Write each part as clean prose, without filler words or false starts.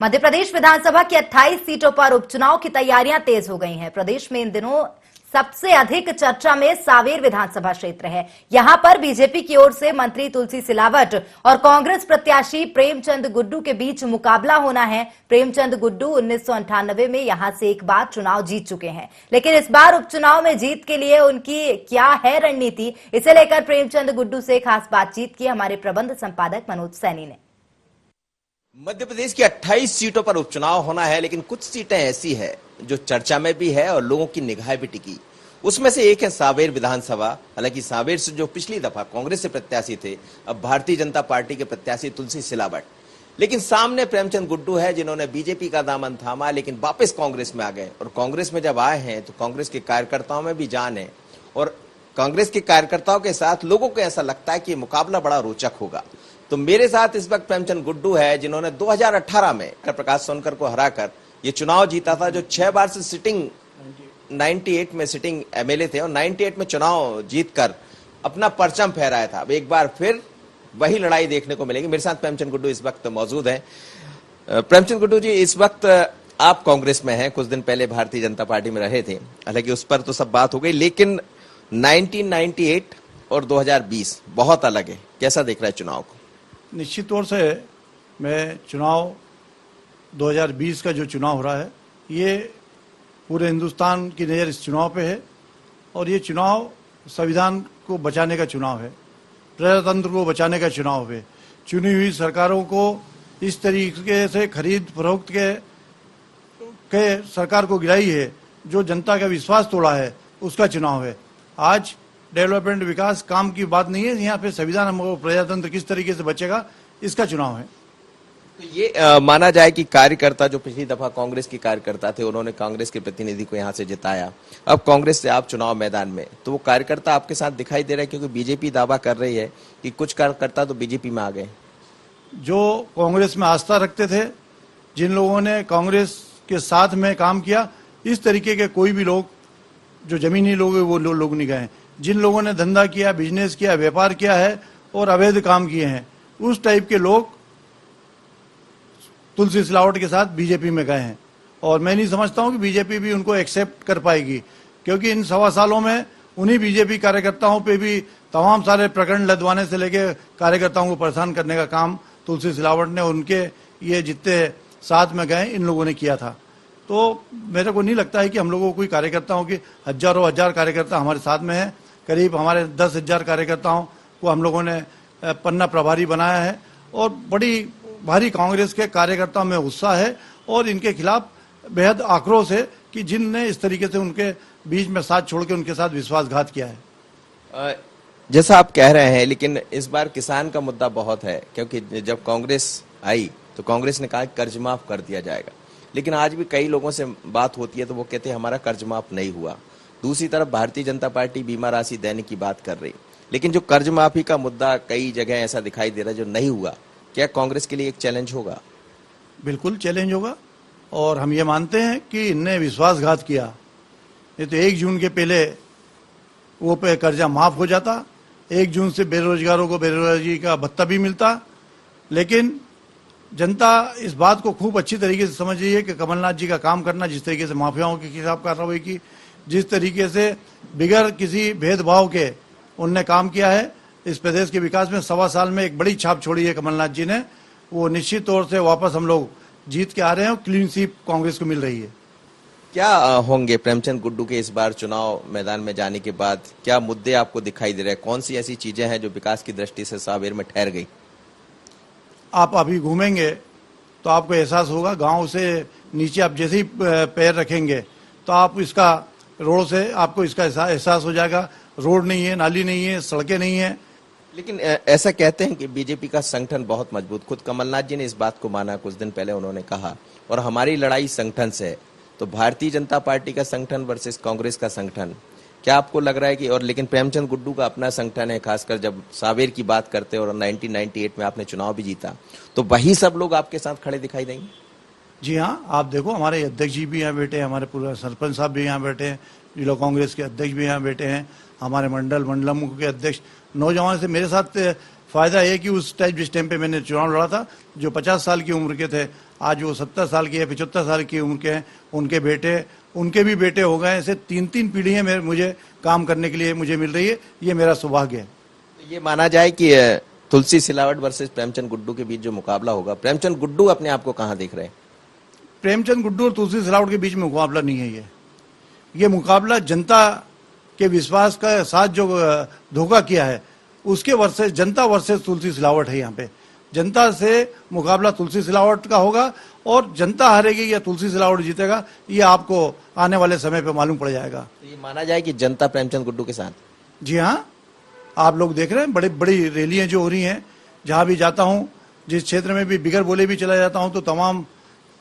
मध्य प्रदेश विधानसभा की 28 सीटों पर उपचुनाव की तैयारियां तेज हो गई हैं। प्रदेश में इन दिनों सबसे अधिक चर्चा में सांवेर विधानसभा क्षेत्र है। यहां पर बीजेपी की ओर से मंत्री तुलसी सिलावट और कांग्रेस प्रत्याशी प्रेमचंद गुड्डू के बीच मुकाबला होना है। प्रेमचंद गुड्डू 1998 में यहां से एक बार चुनाव जीत चुके हैं, लेकिन इस बार उपचुनाव में जीत के लिए उनकी क्या है रणनीति, इसे लेकर प्रेमचंद गुड्डू से खास बातचीत की हमारे प्रबंध संपादक मनोज सैनी ने। मध्य प्रदेश की 28 सीटों पर उपचुनाव होना है, लेकिन कुछ सीटें ऐसी है जो चर्चा में भी है और लोगों की निगाह भी टिकी। उसमें से एक है सांवेर विधानसभा। हालांकि सांवेर से जो पिछली दफा कांग्रेस से प्रत्याशी थे, अब भारतीय जनता पार्टी के प्रत्याशी तुलसी सिलावट। लेकिन सामने प्रेमचंद गुड्डू है, जिन्होंने बीजेपी का दामन थामा लेकिन वापस कांग्रेस में आ गए। और कांग्रेस में जब आए हैं तो कांग्रेस के कार्यकर्ताओं में भी जान है और कांग्रेस के कार्यकर्ताओं के साथ लोगों को ऐसा लगता है कि मुकाबला बड़ा रोचक होगा। तो मेरे साथ इस वक्त प्रेमचंद गुड्डू है, जिन्होंने 2018 में प्रकाश सोनकर को हराकर ये चुनाव जीता था, जो 6 बार से सिटिंग 98 में सिटिंग एमएलए थे और 98 में चुनाव जीतकर अपना परचम फहराया था। अब एक बार फिर वही लड़ाई देखने को मिलेगी। मेरे साथ प्रेमचंद गुड्डू इस वक्त मौजूद हैं। प्रेमचंद गुड्डू जी, इस वक्त आप कांग्रेस में हैं, कुछ दिन पहले भारतीय जनता पार्टी में रहे थे। हालांकि उस पर तो सब बात हो गई, लेकिन 1998 और 2020 बहुत अलग है। कैसा देख रहा है चुनाव को? निश्चित तौर से मैं चुनाव 2020 का जो चुनाव हो रहा है, ये पूरे हिंदुस्तान की नज़र इस चुनाव पे है और ये चुनाव संविधान को बचाने का चुनाव है, प्रजातंत्र को बचाने का चुनाव है। चुनी हुई सरकारों को इस तरीके से खरीद फरोख्त के सरकार को गिराई है, जो जनता का विश्वास तोड़ा है, उसका चुनाव है। आज डेवलपमेंट, विकास, काम की बात नहीं है, यहाँ पे संविधान हमको प्रजातंत्र किस तरीके से बचेगा, इसका चुनाव है। तो ये माना जाए कि कार्यकर्ता जो पिछली दफा कांग्रेस के कार्यकर्ता थे, उन्होंने कांग्रेस के प्रतिनिधि को यहाँ से जिताया। अब कांग्रेस से आप चुनाव मैदान में, तो वो कार्यकर्ता आपके साथ दिखाई दे रहा है, क्योंकि बीजेपी दावा कर रही है कि कुछ कार्यकर्ता तो बीजेपी में आ गए। जो कांग्रेस में आस्था रखते थे, जिन लोगों ने कांग्रेस के साथ में काम किया, इस तरीके के कोई भी लोग जो जमीनी लोग है वो लोग नहीं गए। जिन लोगों ने धंधा किया, बिजनेस किया, व्यापार किया है और अवैध काम किए हैं, उस टाइप के लोग तुलसी सिलावट के साथ बीजेपी में गए हैं। और मैं नहीं समझता हूं कि बीजेपी भी उनको एक्सेप्ट कर पाएगी, क्योंकि इन 1.25 सालों में उन्हीं बीजेपी कार्यकर्ताओं पे भी तमाम सारे प्रकरण लदवाने से लेके कार्यकर्ताओं को परेशान करने का काम तुलसी सिलावट ने, उनके ये जितने साथ में गए इन लोगों ने किया था। तो मेरे को नहीं लगता है कि हम लोगों को कोई कार्यकर्ताओं की हजारों हजार कार्यकर्ता हमारे साथ में है। करीब हमारे 10,000 कार्यकर्ताओं को हम लोगों ने पन्ना प्रभारी बनाया है और बड़ी भारी कांग्रेस के कार्यकर्ताओं में उत्साह है और इनके खिलाफ बेहद आक्रोश है कि जिनने इस तरीके से उनके बीच में साथ छोड़ के उनके साथ विश्वासघात किया है। जैसा आप कह रहे हैं, लेकिन इस बार किसान का मुद्दा बहुत है, क्योंकि जब कांग्रेस आई तो कांग्रेस ने कहा कर्ज माफ कर दिया जाएगा, लेकिन आज भी कई लोगों से बात होती है तो वो कहते हैं हमारा कर्ज माफ नहीं हुआ। दूसरी तरफ भारतीय जनता पार्टी बीमा राशि देने की बात कर रही, लेकिन जो कर्ज माफी का मुद्दा कई जगह ऐसा दिखाई दे रहा है जो नहीं हुआ, क्या कांग्रेस के लिए एक चैलेंज होगा? बिल्कुल चैलेंज होगा और हम ये मानते हैं कि इनने विश्वासघात किया। नहीं तो 1 जून के पहले वो पे कर्जा माफ हो जाता, 1 जून से बेरोजगारों को बेरोजगारी का भत्ता भी मिलता। लेकिन जनता इस बात को खूब अच्छी तरीके से समझ रही है कि कमलनाथ जी का काम करना, जिस तरीके से माफियाओं के खिलाफ कार्रवाई की, जिस तरीके से बिगैर किसी भेदभाव के उनने काम किया है, इस प्रदेश के विकास में 1.25 साल में एक बड़ी छाप छोड़ी है कमलनाथ जी ने। वो निश्चित तौर से वापस हम लोग जीत के आ रहे हैं और क्लीन स्वीप कांग्रेस को मिल रही है। क्या होंगे प्रेमचंद गुड्डू के इस बार चुनाव मैदान में जाने के बाद, क्या मुद्दे आपको दिखाई दे रहे हैं? कौन सी ऐसी चीजें हैं जो विकास की दृष्टि से सांवेर में ठहर गई? आप अभी घूमेंगे तो आपको एहसास होगा, गांव से नीचे आप जैसे ही पैर रखेंगे तो आप इसका रोड से आपको इसका एहसास हो जाएगा। रोड नहीं है, नाली नहीं है, सड़कें नहीं है। लेकिन ऐसा कहते हैं कि बीजेपी का संगठन बहुत मजबूत, खुद कमलनाथ जी ने इस बात को माना, कुछ दिन पहले उन्होंने कहा, और हमारी लड़ाई संगठन से है। तो भारतीय जनता पार्टी का संगठन वर्सेस कांग्रेस का संगठन, क्या आपको लग रहा है कि, और लेकिन प्रेमचंद गुड्डू का अपना संगठन है, खासकर जब सांवेर की बात करते हैं और 1998 में आपने चुनाव भी जीता, तो वही सब लोग आपके साथ खड़े दिखाई देंगे? जी हाँ, आप देखो हमारे अध्यक्ष जी भी यहाँ बैठे हैं, हमारे पूरा सरपंच साहब भी यहाँ बैठे हैं, जिला कांग्रेस के अध्यक्ष भी यहाँ बैठे हैं, हमारे मंडलम के अध्यक्ष, नौजवान से मेरे साथ फायदा ये कि उस टाइम जिस टाइम पे मैंने चुनाव लड़ा था, जो 50 साल की उम्र के थे, आज वो 70 साल की है, 75 साल की उम्र के हैं, उनके भी बेटे हो गए। ऐसे 3-3 पीढ़ियां मुझे काम करने के लिए मुझे मिल रही है। ये मेरा सौभाग्य है। ये माना जाए कि तुलसी सिलावट वर्सेस प्रेमचंद गुड्डू के बीच जो मुकाबला होगा, प्रेमचंद गुड्डू अपने आप को कहां देख रहे हैं? प्रेमचंद गुड्डू और तुलसी सिलावट के बीच में मुकाबला नहीं है। ये मुकाबला जनता के विश्वास का साथ जो धोखा किया है उसके वर्सेस जनता वर्सेस तुलसी सिलावट है। यहाँ पे जनता से मुकाबला तुलसी सिलावट का होगा और जनता हारेगी या तुलसी सिलावट जीतेगा, ये आपको आने वाले समय पे मालूम पड़ जाएगा। तो ये माना जाए कि जनता प्रेमचंद गुड्डू के साथ? जी हाँ, आप लोग देख रहे हैं बड़ी बड़ी रैलियां जो हो रही हैं। जहां भी जाता हूं, जिस क्षेत्र में भी बिगर बोले भी चला जाता हूं, तो तमाम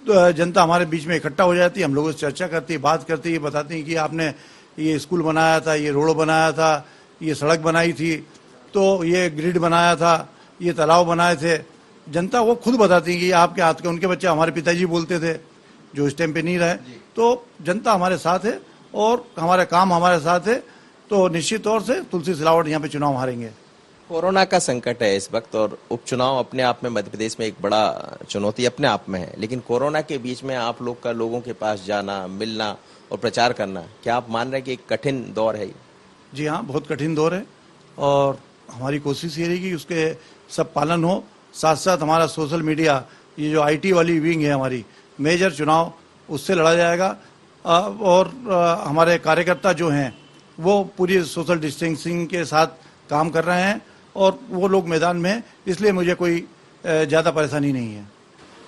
जनता हमारे बीच में इकट्ठा हो जाती है। हम लोगों से चर्चा करती है, बात करती है, बताती है कि आपने ये स्कूल बनाया था, ये रोड बनाया था, ये सड़क बनाई थी, तो ये ग्रिड बनाया था, ये तालाब बनाए थे। जनता वो खुद बताती है कि आपके हाथ के, उनके बच्चे हमारे पिताजी बोलते थे जो इस टाइम पे नहीं रहे। तो जनता हमारे साथ है और हमारे काम हमारे साथ है, तो निश्चित तौर से तुलसी सिलावट यहाँ पे चुनाव हारेंगे। कोरोना का संकट है इस वक्त और उपचुनाव अपने आप में मध्य प्रदेश में एक बड़ा चुनौती अपने आप में है, लेकिन कोरोना के बीच में आप लोग का लोगों के पास जाना, मिलना और प्रचार करना, क्या आप मान रहे हैं कि एक कठिन दौर है? जी हाँ, बहुत कठिन दौर है और हमारी कोशिश ये रहेगी कि उसके सब पालन हो। साथ साथ हमारा सोशल मीडिया, ये जो IT वाली विंग है हमारी, मेजर चुनाव उससे लड़ा जाएगा। और हमारे कार्यकर्ता जो हैं वो पूरी सोशल डिस्टेंसिंग के साथ काम कर रहे हैं और वो लोग मैदान में हैं, इसलिए मुझे कोई ज़्यादा परेशानी नहीं है।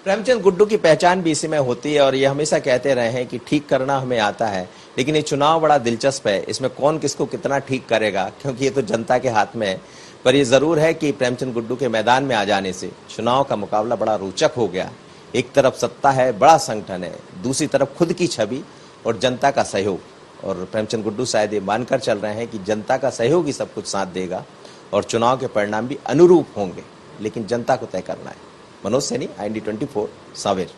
प्रेमचंद गुड्डू की पहचान भी इसी में होती है और ये हमेशा कहते रहे हैं कि ठीक करना हमें आता है, लेकिन ये चुनाव बड़ा दिलचस्प है। इसमें कौन किसको कितना ठीक करेगा, क्योंकि ये तो जनता के हाथ में है। पर ये जरूर है कि प्रेमचंद गुड्डू के मैदान में आ जाने से चुनाव का मुकाबला बड़ा रोचक हो गया। एक तरफ सत्ता है, बड़ा संगठन है, दूसरी तरफ खुद की छवि और जनता का सहयोग। और प्रेमचंद गुड्डू शायद ये मानकर चल रहे हैं कि जनता का सहयोग ही सब कुछ साथ देगा और चुनाव के परिणाम भी अनुरूप होंगे, लेकिन जनता को तय करना है। मनोज सैनी, IND 24, सांवेर।